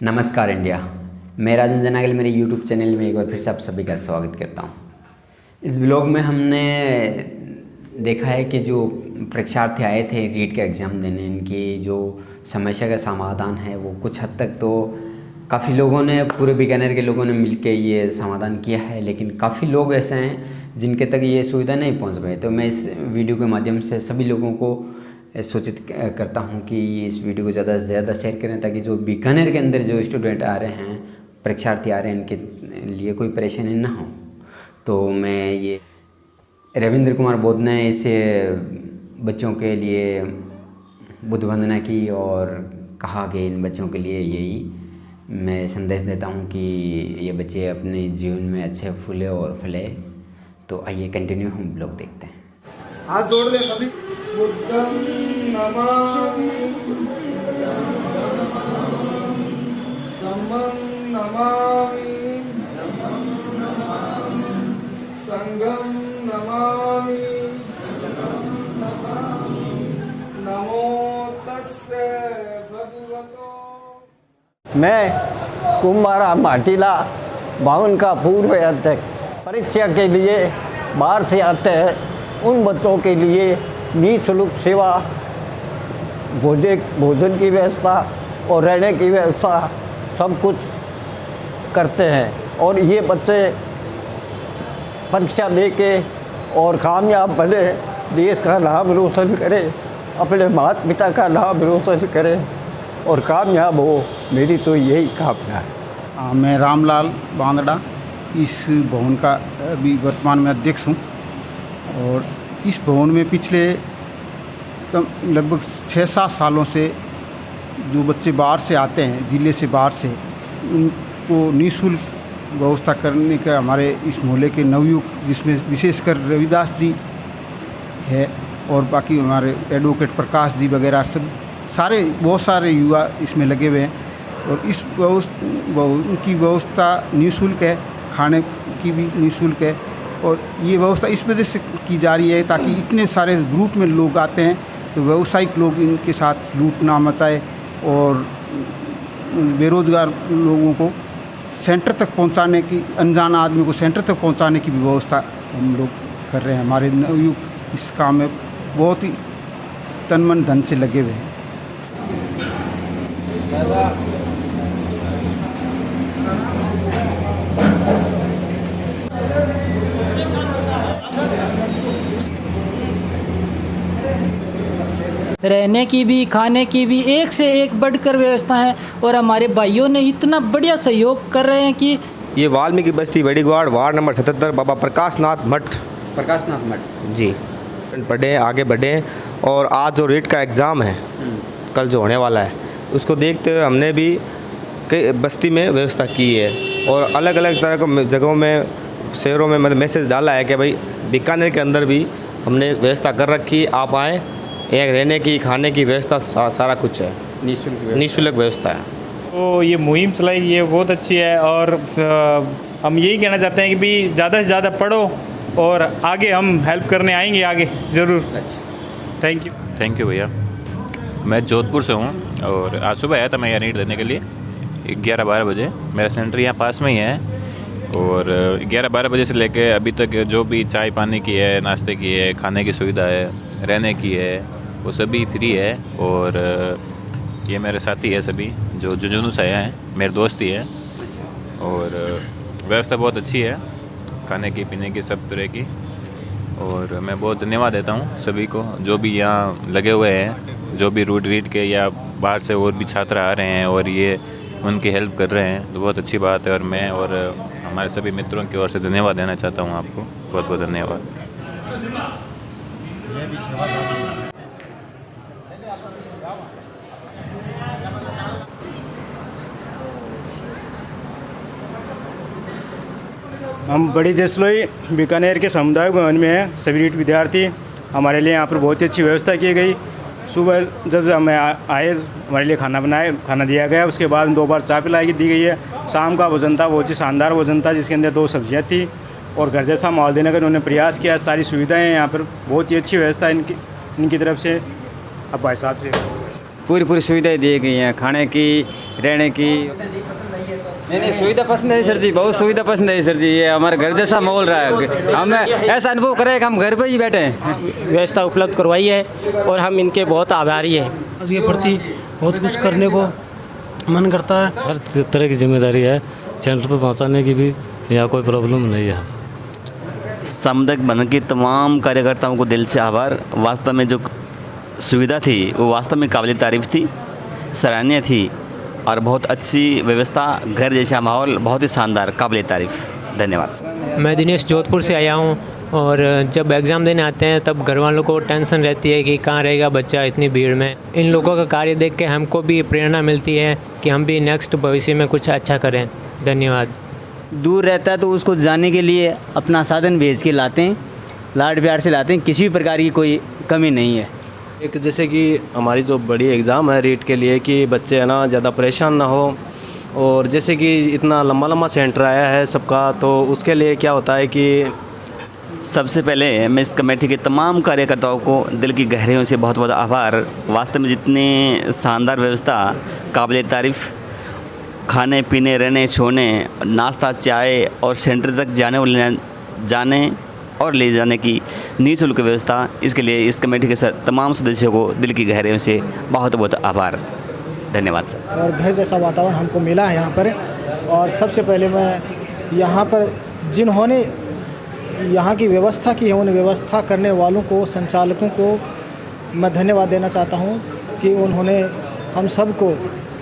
नमस्कार इंडिया, मैं राजन जनागल मेरे यूट्यूब चैनल में एक बार फिर से आप सभी का स्वागत करता हूं। इस ब्लॉग में हमने देखा है कि जो परीक्षार्थी आए थे रीट का एग्ज़ाम देने, इनकी जो समस्या का समाधान है वो कुछ हद तक तो काफ़ी लोगों ने, पूरे बीकानेर के लोगों ने मिलकर ये समाधान किया है, लेकिन काफ़ी लोग ऐसे हैं जिनके तक ये सुविधा नहीं पहुँच पाई। तो मैं इस वीडियो के माध्यम से सभी लोगों को सूचित करता हूं कि इस वीडियो को ज़्यादा से ज़्यादा शेयर करें, ताकि जो बीकानेर के अंदर जो स्टूडेंट आ रहे हैं, परीक्षार्थी आ रहे हैं, इनके लिए कोई परेशानी ना हो। तो मैं ये रविंद्र कुमार बोध ने इस बच्चों के लिए बुद्ध वंदना की और कहा कि इन बच्चों के लिए यही मैं संदेश देता हूं कि ये बच्चे अपने जीवन में अच्छे फूले और फले। तो आइए कंटिन्यू हम ब्लॉग देखते हैं। हाथ जोड़ ले सभी। बुद्धं नमामि, धम्मं नमामि, संघं नमामि, नमो तस्से भगवतो। मैं कुमारा माटीला भवन का पूर्व अध्यक्ष परीक्षा के लिए बाहर से आते हैं उन बच्चों के लिए निःशुल्क सेवा, भोजन की व्यवस्था और रहने की व्यवस्था सब कुछ करते हैं। और ये बच्चे परीक्षा दे के और कामयाब बने, देश का नाम रोशन करें, अपने माता पिता का नाम रोशन करें और कामयाब हो, मेरी तो यही कामना है। मैं रामलाल बांदड़ा इस भवन का अभी वर्तमान में अध्यक्ष हूँ और इस भवन में पिछले लगभग 6-7 सालों से जो बच्चे बाहर से आते हैं, ज़िले से बाहर से, उनको निःशुल्क व्यवस्था करने का हमारे इस मोहल्ले के नवयुवक, जिसमें विशेषकर रविदास जी है और बाकी हमारे एडवोकेट प्रकाश जी वगैरह, सब सारे बहुत सारे युवा इसमें लगे हुए हैं। और इस उनकी व्यवस्था निःशुल्क है, खाने की भी निःशुल्क है। और ये व्यवस्था इस वजह से की जा रही है ताकि इतने सारे ग्रुप में लोग आते हैं तो व्यावसायिक लोग इनके साथ लूट ना मचाए और बेरोज़गार लोगों को सेंटर तक पहुंचाने की, अनजान आदमी को सेंटर तक पहुंचाने की भी व्यवस्था हम लोग कर रहे हैं। हमारे नवयुवक इस काम में बहुत ही तन मन धन से लगे हुए हैं। रहने की भी, खाने की भी एक से एक बढ़कर व्यवस्था है और हमारे भाइयों ने इतना बढ़िया सहयोग कर रहे हैं कि ये वाल्मीकि बस्ती बड़ीगवाड़ वार्ड नंबर 77 बाबा प्रकाशनाथ मठ जी पढ़े, आगे बढ़े। और आज जो रीट का एग्ज़ाम है कल जो होने वाला है, उसको देखते हुए हमने भी कई बस्ती में व्यवस्था की है और अलग अलग तरह के जगहों में, शहरों में मैंने मैसेज डाला है कि भाई बीकानेर के अंदर भी हमने व्यवस्था कर रखी, आप आएँ। एक रहने की, खाने की व्यवस्था सारा कुछ है, निःशुल्क व्यवस्था है। तो ये मुहिम चलाई, ये बहुत अच्छी है और हम यही कहना चाहते हैं कि भी ज़्यादा से ज़्यादा पढ़ो और आगे हम हेल्प करने आएंगे आगे ज़रूर। थैंक यू भैया। मैं जोधपुर से हूँ और आज सुबह आया था मैं यहाँ नीट देने के लिए 11-12 बजे। मेरा सेंटर यहाँ पास में ही है और 11-12 बजे से लेकर अभी तक जो भी चाय पानी की है, नाश्ते की है, खाने की सुविधा है, रहने की है, वो सभी फ्री है। और ये मेरे साथी है सभी जो झुंझुनू से आए हैं, मेरे दोस्त ही है। और व्यवस्था बहुत अच्छी है, खाने की, पीने की, सब तरह की। और मैं बहुत धन्यवाद देता हूँ सभी को जो भी यहाँ लगे हुए हैं, जो भी रीट के या बाहर से और भी छात्र आ रहे हैं और ये उनकी हेल्प कर रहे हैं, तो बहुत अच्छी बात है। और मैं और हमारे सभी मित्रों की ओर से धन्यवाद देना चाहता हूँ आपको, बहुत बहुत धन्यवाद। हम बड़ी जसलोई बीकानेर के सामुदायिक भवन में हैं। सभी रीट विद्यार्थी, हमारे लिए यहाँ पर बहुत ही अच्छी व्यवस्था की गई। सुबह जब हमें आए, हमारे लिए खाना दिया गया। उसके बाद 2 बार चाय पिलाई दी गई है। शाम का भोजन था, बहुत ही शानदार भोजन था, जिसके अंदर 2 सब्जियाँ थी और घर जैसा माहौल देने का उन्होंने प्रयास किया। सारी सुविधाएं यहाँ पर बहुत ही अच्छी व्यवस्था इनकी तरफ से। अब भाई साहब से पूरी सुविधाएं दी गई हैं, खाने की, रहने की। नहीं सुविधा पसंद है सर जी, बहुत सुविधा पसंद है सर जी। ये हमारे घर जैसा माहौल रहा है, हम ऐसा अनुभव करें कि हम घर पे ही बैठे हैं। व्यवस्था उपलब्ध करवाई है और हम इनके बहुत आभारी हैं। इसके प्रति बहुत कुछ करने को मन करता है। हर तरह की जिम्मेदारी है, सेंटर पर पहुंचाने की भी यहाँ कोई प्रॉब्लम नहीं है। सामुदायिक भवन के तमाम कार्यकर्ताओं को दिल से आभार। वास्तव में जो सुविधा थी वो वास्तव में काबिल तारीफ़ थी, सराहनीय थी और बहुत अच्छी व्यवस्था, घर जैसा माहौल, बहुत ही शानदार, काबिल तारीफ़। धन्यवाद सर। मैं दिनेश जोधपुर से आया हूँ और जब एग्ज़ाम देने आते हैं तब घर वालों को टेंशन रहती है कि कहाँ रहेगा बच्चा इतनी भीड़ में। इन लोगों का कार्य देख के हमको भी प्रेरणा मिलती है कि हम भी नेक्स्ट भविष्य में कुछ अच्छा करें। धन्यवाद। दूर रहता है तो उसको जाने के लिए अपना साधन भेज के लाते हैं, लाड प्यार से लाते हैं, किसी भी प्रकार की कोई कमी नहीं है। एक जैसे कि हमारी जो बड़ी एग्ज़ाम है रीट के लिए कि बच्चे है ना ज़्यादा परेशान ना हो, और जैसे कि इतना लंबा सेंटर आया है सबका, तो उसके लिए क्या होता है कि सबसे पहले मैं इस कमेटी के तमाम कार्यकर्ताओं को दिल की गहराइयों से बहुत बहुत आभार। वास्तव में जितनी शानदार व्यवस्था, काबिल तारीफ़, खाने पीने, रहने, सोने, नाश्ता, चाय और सेंटर तक जाने और ले जाने की निःशुल्क व्यवस्था, इसके लिए इस कमेटी के तमाम सदस्यों को दिल की गहराइयों से बहुत बहुत आभार। धन्यवाद सर। और घर जैसा वातावरण हमको मिला है यहाँ पर। और सबसे पहले मैं यहाँ पर जिन्होंने यहाँ की व्यवस्था की है उन व्यवस्था करने वालों को, संचालकों को मैं धन्यवाद देना चाहता हूँ कि उन्होंने हम सबको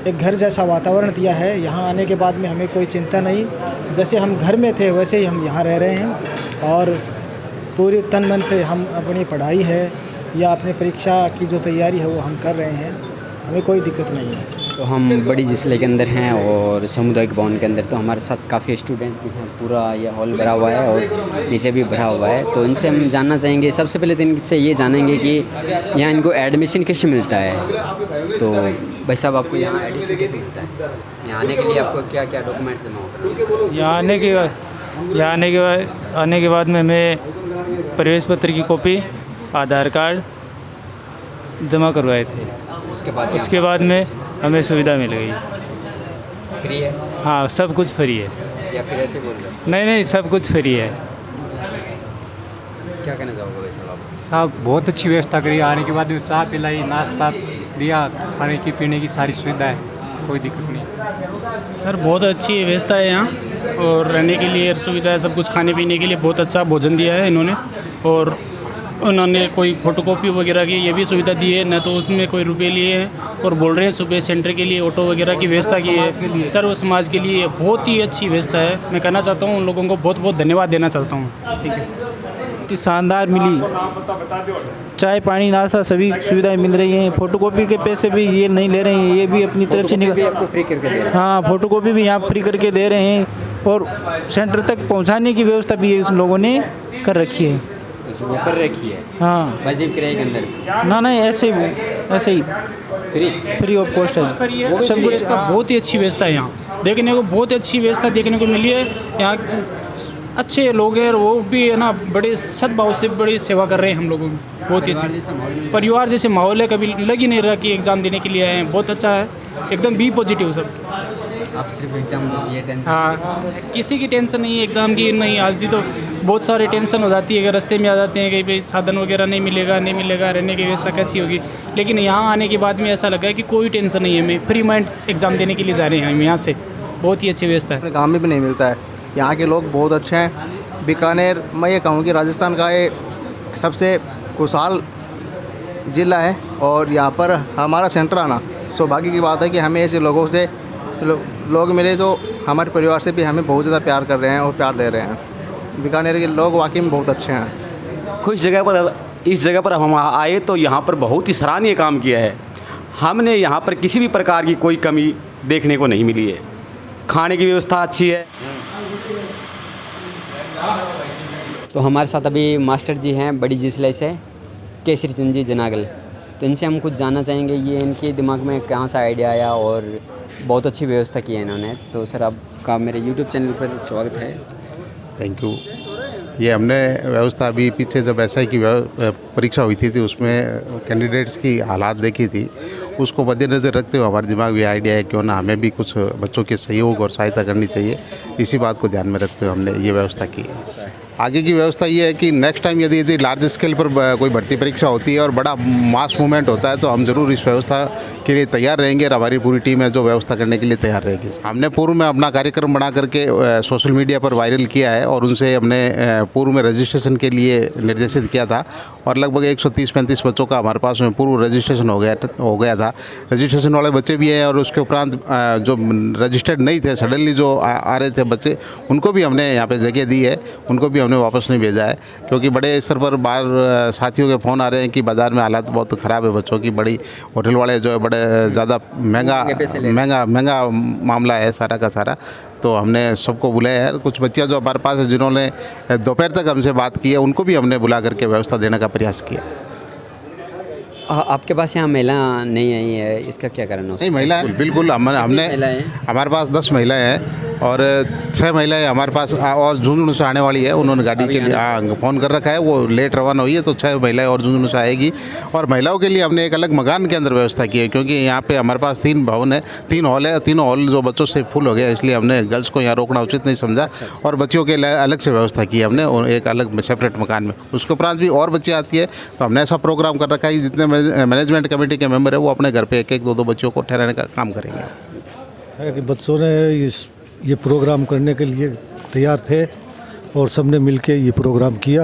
एक घर जैसा वातावरण दिया है। यहाँ आने के बाद में हमें कोई चिंता नहीं, जैसे हम घर में थे वैसे ही हम यहाँ रह रहे हैं और पूरी तन मन से हम अपनी पढ़ाई है या अपनी परीक्षा की जो तैयारी है वो हम कर रहे हैं, हमें कोई दिक्कत नहीं है। तो हम बड़ी जिसले के अंदर हैं और सामुदायिक भवन के अंदर, तो हमारे साथ काफ़ी स्टूडेंट भी हैं। पूरा ये हॉल भरा हुआ है और नीचे भी भरा हुआ है। तो इनसे हम जानना चाहेंगे, सबसे पहले तो इनसे ये जानेंगे कि यहाँ इनको एडमिशन कैसे मिलता है। तो भाई साहब, आपको यहाँ एडमिशन कैसे मिलता है? यहाँ आने के लिए आपको क्या क्या डॉक्यूमेंट्स जमा करना है? यहाँ आने के बाद में हमें प्रवेश पत्र की कॉपी, आधार कार्ड जमा करवाए थे। उसके बाद में हमें सुविधा मिल गई। फ्री है? हाँ, सब कुछ फ्री है। या फिर ऐसे बोल रहे? नहीं, सब कुछ फ्री है। क्या कहना चाहोगे भाई साहब आप? साहब बहुत अच्छी व्यवस्था करी। आने के बाद में चाय पिलाई, नाश्ता दिया, खाने की पीने की सारी सुविधा है, कोई दिक्कत नहीं। सर बहुत अच्छी व्यवस्था है यहाँ और रहने के लिए सुविधा है, सब कुछ खाने पीने के लिए बहुत अच्छा भोजन दिया है इन्होंने। और उन्होंने कोई फ़ोटोकॉपी वगैरह की ये भी सुविधा दी है, न तो उसमें कोई रुपए लिए हैं। और बोल रहे हैं सुबह सेंटर के लिए ऑटो वगैरह की व्यवस्था की है, सर्व समाज के लिए बहुत ही अच्छी व्यवस्था है। मैं कहना चाहता हूँ उन लोगों को बहुत बहुत धन्यवाद देना चाहता हूँ। ठीक है, कि शानदार मिली, चाय पानी नाश्ता सभी सुविधाएं मिल रही हैं। फ़ोटोकॉपी के पैसे भी ये नहीं ले रहे हैं, ये भी अपनी तरफ से आपको फ्री करके दे रहे हैं। हाँ, फ़ोटोकॉपी भी यहाँ फ्री करके दे रहे हैं और सेंटर तक पहुँचाने की व्यवस्था भी उन लोगों ने कर रखी है। वो कर रखी है? हाँ, मस्जिद किराए के अंदर? ना ऐसे ही फ्री ऑफ कॉस्ट है। सब व्यवस्था बहुत ही अच्छी व्यवस्था है यहाँ, देखने को बहुत अच्छी व्यवस्था देखने को मिली है। यहाँ अच्छे लोग हैं और वो भी है ना बड़े सद्भाव से बड़ी सेवा कर रहे हैं हम लोगों की। बहुत ही अच्छी परिवार जैसे माहौल है, कभी लग ही नहीं रहा कि एग्ज़ाम देने के लिए आए हैं। बहुत अच्छा है, एकदम बी पॉजिटिव सब। आप सिर्फ एग्ज़ाम ये टेंशन? हाँ, किसी की टेंशन नहीं है एग्ज़ाम की। नहीं, आज भी तो बहुत सारी टेंशन हो जाती है, अगर रास्ते में आ जाते हैं कहीं पे साधन वगैरह नहीं मिलेगा, रहने की व्यवस्था कैसी होगी। लेकिन यहाँ आने के बाद में ऐसा लगा है कि कोई टेंशन नहीं है, हमें फ्री माइंड एग्ज़ाम देने के लिए जा रहे हैं हम यहाँ से। बहुत ही अच्छी व्यवस्था है। गाँव में भी नहीं मिलता है, यहाँ के लोग बहुत अच्छे हैं। बीकानेर, मैं ये कहूँ कि राजस्थान का ये सबसे खुशहाल ज़िला है और यहाँ पर हमारा सेंटर आना सौभाग्य की बात है कि हमें ऐसे लोगों से लोग मिले जो हमारे परिवार से भी हमें बहुत ज़्यादा प्यार कर रहे हैं और प्यार दे रहे हैं। बीकानेर के लोग वाकई में बहुत अच्छे हैं। इस जगह पर हम आए तो यहाँ पर बहुत ही सराहनीय काम किया है। हमने यहाँ पर किसी भी प्रकार की कोई कमी देखने को नहीं मिली है। खाने की व्यवस्था अच्छी है। तो हमारे साथ अभी मास्टर जी हैं बड़ी जिसले से, केसरी चंद जी जनागल। तो इनसे हम कुछ जानना चाहेंगे, ये इनके दिमाग में कहाँ से आइडिया आया और बहुत अच्छी व्यवस्था की है इन्होंने। तो सर आपका मेरे यूट्यूब चैनल पर स्वागत है। Thank you. ये हमने व्यवस्था अभी पीछे जब SI की परीक्षा हुई थी उसमें कैंडिडेट्स की हालात देखी थी उसको मद्देनज़र रखते हुए हमारे दिमाग में आइडिया है क्यों ना हमें भी कुछ बच्चों के सहयोग और सहायता करनी चाहिए। इसी बात को ध्यान में रखते हुए हमने ये व्यवस्था की है। आगे की व्यवस्था ये है कि नेक्स्ट टाइम यदि लार्ज स्केल पर कोई भर्ती परीक्षा होती है और बड़ा मास मूवमेंट होता है तो हम ज़रूर इस व्यवस्था के लिए तैयार रहेंगे और हमारी पूरी टीम है जो व्यवस्था करने के लिए तैयार रहेगी। हमने पूर्व में अपना कार्यक्रम बना करके सोशल मीडिया पर वायरल किया है और उनसे हमने पूर्व में रजिस्ट्रेशन के लिए निर्देशित किया था और लगभग 130-135 बच्चों का हमारे पास में पूर्व रजिस्ट्रेशन हो गया था। रजिस्ट्रेशन वाले बच्चे भी हैं और उसके उपरांत जो रजिस्टर्ड नहीं थे सडनली जो आ रहे थे बच्चे, उनको भी हमने यहाँ पर जगह दी है, उनको भी हमने वापस नहीं भेजा है क्योंकि बड़े स्तर पर बाहर साथियों के फ़ोन आ रहे हैं कि बाज़ार में हालात बहुत ख़राब है बच्चों की। बड़ी होटल वाले जो है बड़े ज़्यादा महंगा मामला है सारा का सारा। तो हमने सबको बुलाया है। कुछ बच्चियाँ जो हमारे पास है जिन्होंने दोपहर तक हमसे बात की है उनको भी हमने बुला करके व्यवस्था देने का प्रयास किया। आपके पास यहाँ महिला नहीं आई है, इसका क्या कारण है? नहीं, महिला बिल्कुल हमने हमारे पास 10 महिलाएं हैं और 6 महिलाएं हमारे पास और झुंझुनू से आने वाली है। उन्होंने गाड़ी के लिए फ़ोन कर रखा है, वो लेट रवाना हुई है तो 6 महिलाएं और झुंझुनू से आएगी। और महिलाओं के लिए हमने एक अलग मकान के अंदर व्यवस्था की है क्योंकि यहाँ पे हमारे पास 3 भवन है, 3 हॉल है, तीनों हॉल जो बच्चों से फुल हो गया, इसलिए हमने गर्ल्स को यहाँ रोकना उचित नहीं समझा और बच्चियों के लिए अलग से व्यवस्था की है हमने एक अलग सेपरेट मकान में। उसके उपरांत भी और बच्चे आती है तो हमने ऐसा प्रोग्राम कर रखा है कि जितने मैनेजमेंट कमेटी के मेंबर है वो अपने घर पे एक 2 बच्चों को ठहराने का काम करेंगे। कि बच्चों ने ये प्रोग्राम करने के लिए तैयार थे और सबने मिलके ये प्रोग्राम किया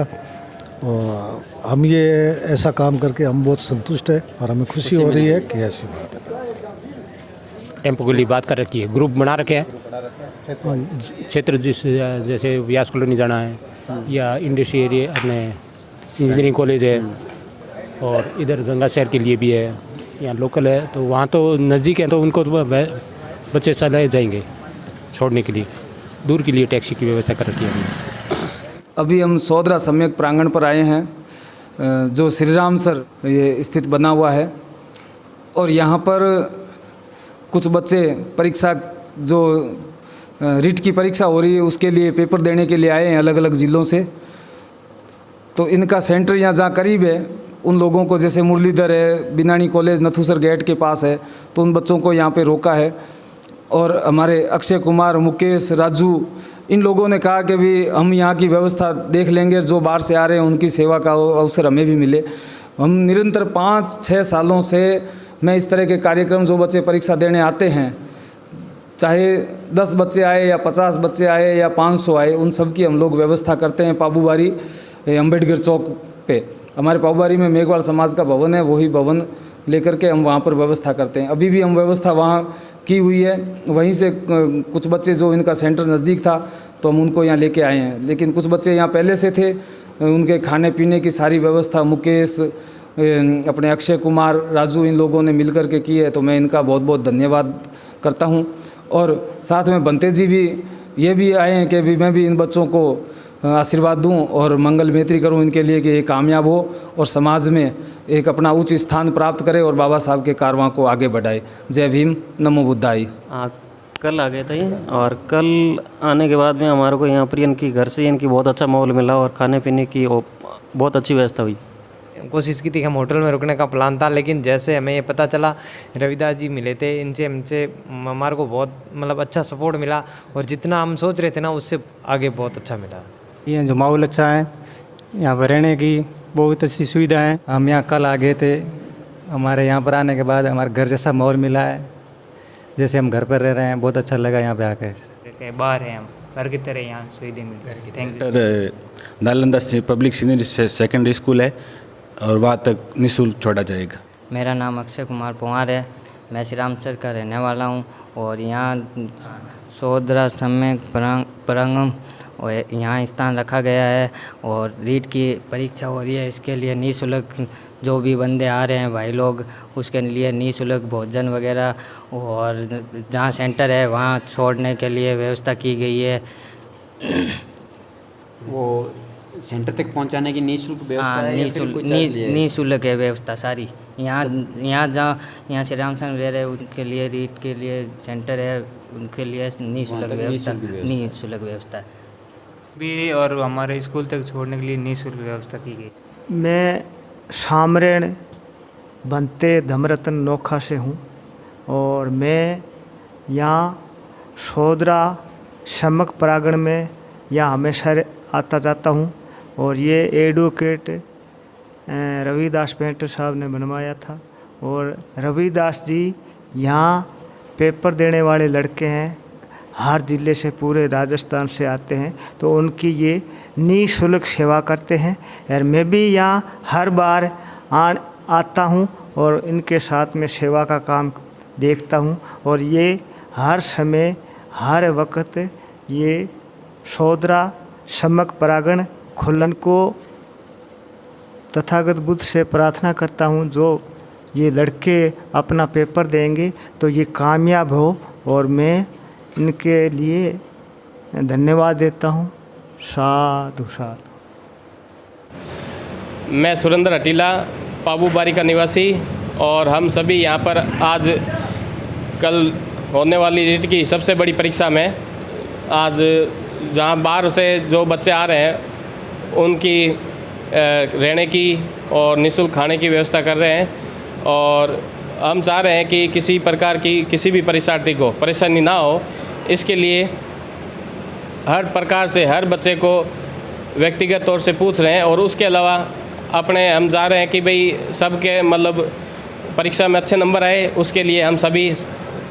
और हम ये ऐसा काम करके हम बहुत संतुष्ट हैं और हमें खुशी हो रही है कि ऐसी बात है। टेम्पो के लिए बात कर रखी है, ग्रुप बना रखे हैं क्षेत्र जैसे व्यास कॉलोनी जाना है या इंडस्ट्री एरिया अपने इंजीनियरिंग कॉलेज है और इधर गंगा शहर के लिए भी है, यहाँ लोकल है तो वहाँ तो नज़दीक है तो उनको तो बच्चे चले जाएंगे छोड़ने के लिए। दूर के लिए टैक्सी की व्यवस्था कर रखी है हमने। अभी हम सोदरा सम्यक प्रांगण पर आए हैं जो श्री राम सर ये स्थित बना हुआ है और यहाँ पर कुछ बच्चे परीक्षा जो रीट की परीक्षा हो रही है उसके लिए पेपर देने के लिए आए हैं अलग अलग ज़िलों से। तो इनका सेंटर यहाँ जहाँ करीब है उन लोगों को, जैसे मुरलीधर है, बिनानी कॉलेज नथुसर गेट के पास है, तो उन बच्चों को यहाँ पे रोका है। और हमारे अक्षय कुमार, मुकेश, राजू इन लोगों ने कहा कि भी हम यहाँ की व्यवस्था देख लेंगे, जो बाहर से आ रहे हैं उनकी सेवा का अवसर हमें भी मिले। हम निरंतर 5-6 सालों से मैं इस तरह के कार्यक्रम जो बच्चे परीक्षा देने आते हैं, चाहे 10 बच्चे आए या 50 बच्चे आए या 500 आए, उन सब की हम लोग व्यवस्था करते हैं। पाबूबारी अम्बेडकर चौक पे हमारे पाबूबारी में मेघवाल समाज का भवन है, वही भवन लेकर के हम वहाँ पर व्यवस्था करते हैं। अभी भी हम व्यवस्था वहाँ की हुई है। वहीं से कुछ बच्चे जो इनका सेंटर नज़दीक था तो हम उनको यहाँ लेके आए हैं, लेकिन कुछ बच्चे यहाँ पहले से थे, उनके खाने पीने की सारी व्यवस्था मुकेश, अपने अक्षय कुमार, राजू इन लोगों ने मिल कर के की है, तो मैं इनका बहुत बहुत धन्यवाद करता हूँ। और साथ में बनते जी भी ये भी आए हैं कि भी मैं भी इन बच्चों को आशीर्वाद दूं और मंगल मैत्री करूं इनके लिए कि ये कामयाब हो और समाज में एक अपना उच्च स्थान प्राप्त करे और बाबा साहब के कारवां को आगे बढ़ाए। जय भीम, नमो बुद्धाय। कल आ गए थे और कल आने के बाद में हमारे को यहाँ पर इनकी घर से इनकी बहुत अच्छा माहौल मिला और खाने पीने की बहुत अच्छी व्यवस्था हुई। कोशिश की थी हम होटल में रुकने का प्लान था, लेकिन जैसे हमें ये पता चला रविदास जी मिले थे, इनसे हमसे हमारे को बहुत मतलब अच्छा सपोर्ट मिला और जितना हम सोच रहे थे ना उससे आगे बहुत अच्छा मिला। ये जो माहौल अच्छा है, यहाँ पर रहने की बहुत अच्छी सुविधा है। हम यहाँ कल आ गए थे, हमारे यहाँ पर आने के बाद हमारे घर जैसा माहौल मिला है, जैसे हम घर पर रह रहे हैं, बहुत अच्छा लगा यहाँ पे आके। बाहर हैं हम घर की तरह, यहाँ सुविधा मिल। Thank you. Nalanda public senior secondary school है और वहाँ तक निःशुल्क छोड़ा जाएगा। मेरा नाम अक्षय कुमार पवार है, मैं श्री राम सर का रहने वाला हूँ और यहाँ सोदरा सम्यक प्रांगण और यहाँ स्थान रखा गया है और रीट की परीक्षा हो रही है, इसके लिए निःशुल्क जो भी बंदे आ रहे हैं भाई लोग, उसके लिए निःशुल्क भोजन वगैरह और जहाँ सेंटर है वहाँ छोड़ने के लिए व्यवस्था की गई है। वो सेंटर तक पहुंचाने की निःशुल्क व्यवस्था है? निःशुल्क है व्यवस्था सारी। यहाँ जहाँ यहाँ श्री राम संघ रह रहे उनके लिए रीट के लिए सेंटर है, उनके लिए निःशुल्क व्यवस्था है भी और हमारे स्कूल तक छोड़ने के लिए निःशुल्क व्यवस्था की गई। मैं सामरेण बनते धमरतन नोखा से हूँ और मैं यहाँ शोधरा शमक परागण में यहाँ हमेशा आता जाता हूँ और ये एडवोकेट रविदास पेंटर साहब ने बनवाया था। और रविदास जी यहाँ पेपर देने वाले लड़के हैं, हर ज़िले से पूरे राजस्थान से आते हैं, तो उनकी ये निःशुल्क सेवा करते हैं। और मैं भी यहाँ हर बार आता हूँ और इनके साथ में सेवा का काम देखता हूँ। और ये हर समय हर वक्त ये शोधरा शमक परागण खुलन को तथागत बुद्ध से प्रार्थना करता हूँ, जो ये लड़के अपना पेपर देंगे तो ये कामयाब हो, और मैं इनके लिए धन्यवाद देता हूँ। साधु साधु। मैं सुरेंद्र हटीला, पाबूबारी का निवासी, और हम सभी यहाँ पर आज कल होने वाली रीट की सबसे बड़ी परीक्षा में आज जहाँ बाहर से जो बच्चे आ रहे हैं उनकी रहने की और निःशुल्क खाने की व्यवस्था कर रहे हैं। और हम चाह रहे हैं कि किसी प्रकार की किसी भी परीक्षार्थी को परेशानी ना हो, इसके लिए हर प्रकार से हर बच्चे को व्यक्तिगत तौर से पूछ रहे हैं। और उसके अलावा अपने हम चाह रहे हैं कि भाई सबके मतलब परीक्षा में अच्छे नंबर आए, उसके लिए हम सभी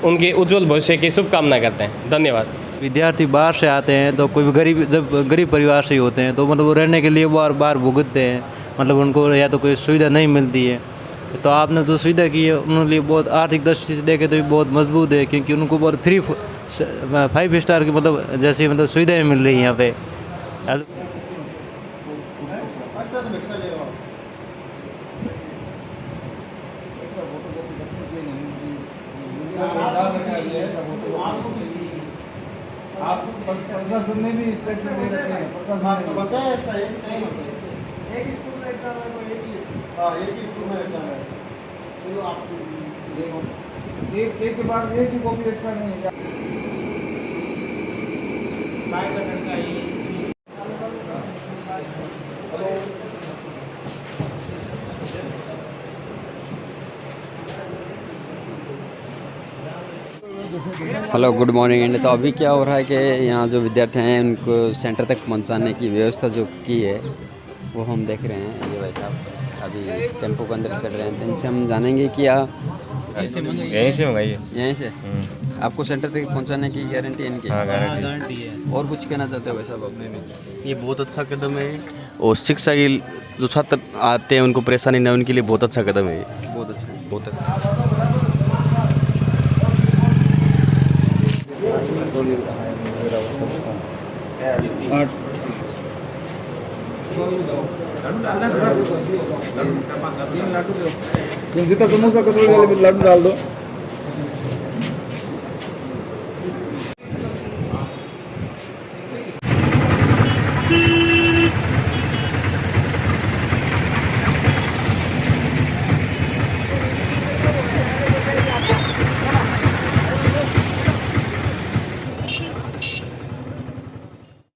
उनके उज्जवल भविष्य की शुभकामनाएं करते हैं। धन्यवाद। विद्यार्थी बाहर से आते हैं तो कोई गरीब, जब गरीब परिवार से ही होते हैं तो मतलब वो रहने के लिए बार बार भुगतते हैं, मतलब उनको या तो कोई सुविधा नहीं मिलती है। तो आपने जो सुविधा की है उनके लिए बहुत आर्थिक दृष्टि से देखे तो भी बहुत मजबूत है, क्योंकि उनको बहुत फ्री 5 स्टार की मतलब जैसी मतलब सुविधाएँ मिल रही हैं यहाँ पे। प्रशासन ने भी इंस्ट्रक्शन दे रखे हैं, प्रशासन ने बताया एक स्कूल में एग्जाम है तो एक ही स्कूल में एग्जाम है, चलो आप देखो एक के बाद एक ही कॉपी एक्स्ट्रा नहीं है। Hello, good morning. एंड तो अभी क्या हो रहा है कि यहाँ जो विद्यार्थी हैं उनको सेंटर तक पहुँचाने की व्यवस्था जो की है वो हम देख रहे हैं। ये भाई साहब अभी टेम्पो के अंदर चढ़ रहे हैं, तो इनसे हम जानेंगे कि यहीं से मंगाइए। यहीं से आपको सेंटर तक पहुँचाने की गारंटी है इनकी? हाँ, गारंटी है। और कुछ कहना चाहते हो भाई साहब अपने में? ये बहुत अच्छा कदम है, और शिक्षा की जो छात्र आते हैं उनको परेशानी न, उनके लिए बहुत अच्छा कदम है ये। बहुत अच्छा, बहुत अच्छा। जितना समोसा कचौड़ी वाले में लड्डू डाल दो।